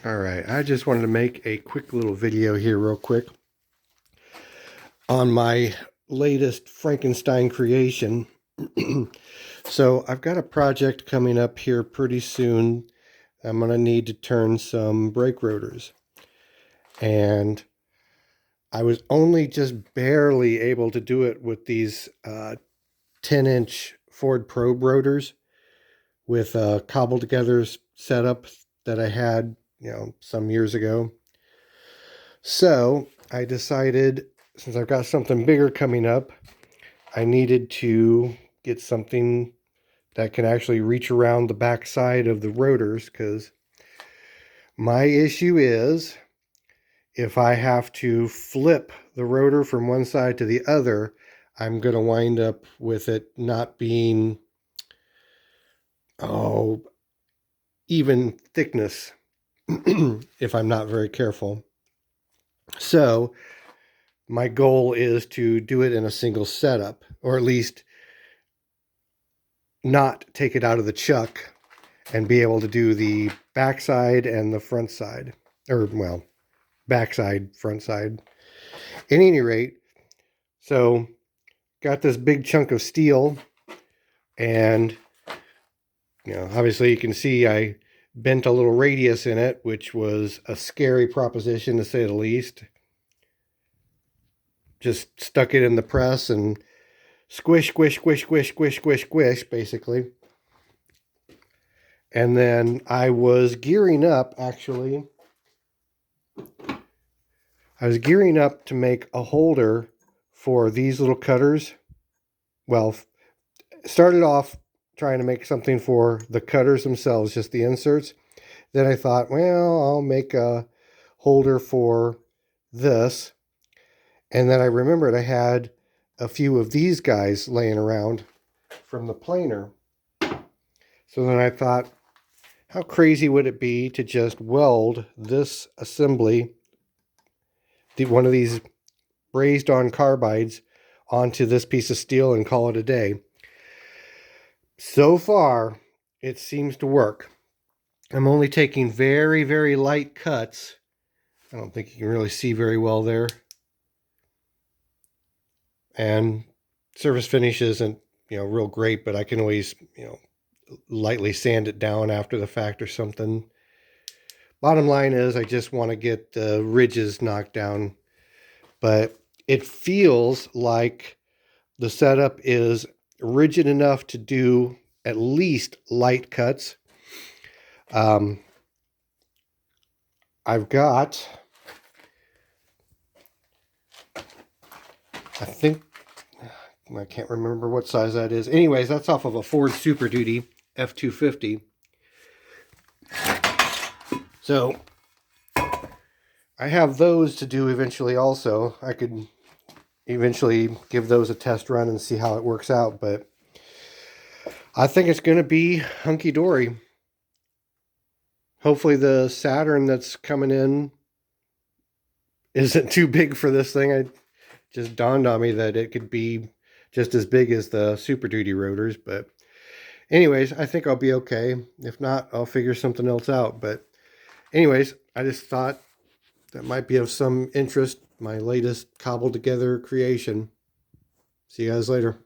Alright, I just wanted to make a quick little video here real quick on my latest Frankenstein creation. So I've got a project coming up here pretty soon. I'm going to need to turn some brake rotors. And I was only just barely able to do it with these 10-inch Ford Probe rotors with a cobbled together setup that I had, some years ago. So I decided, since I've got something bigger coming up, I needed to get something that can actually reach around the back side of the rotors, because my issue is if I have to flip the rotor from one side to the other, I'm going to wind up with it not being, even thickness if I'm not very careful. So my goal is to do it in a single setup, or at least not take it out of the chuck and be able to do the backside and the front side, or well, backside, front side. At any rate, so got this big chunk of steel, and obviously you can see I bent a little radius in it, which was a scary proposition to say the least. Just stuck it in the press and squish, squish, squish, squish, squish, squish, squish, basically. And then I was gearing up, actually. I was gearing up to make a holder for these little cutters. Well, started off trying to make something for the cutters themselves, just the inserts. Then I thought, well, I'll make a holder for this. And then I remembered I had a few of these guys laying around from the planer. So then I thought, how crazy would it be to just weld this assembly, one of these brazed on carbides, onto this piece of steel and call it a day. So far, it seems to work. I'm only taking very, very light cuts. I don't think you can really see very well there. And surface finish isn't, real great, but I can always, lightly sand it down after the fact or something. Bottom line is I just want to get the ridges knocked down. But it feels like the setup is rigid enough to do at least light cuts. I've got, I can't remember what size that is. Anyways, that's off of a Ford Super Duty F250. So I have those to do eventually also. I could eventually give those a test run and see how it works out, but I think it's going to be hunky-dory. Hopefully the Saturn that's coming in isn't too big for this thing. It just dawned on me that it could be just as big as the Super Duty rotors, but anyways, I think I'll be okay. If not, I'll figure something else out. But anyways, I just thought that might be of some interest, my latest cobbled together creation. See you guys later.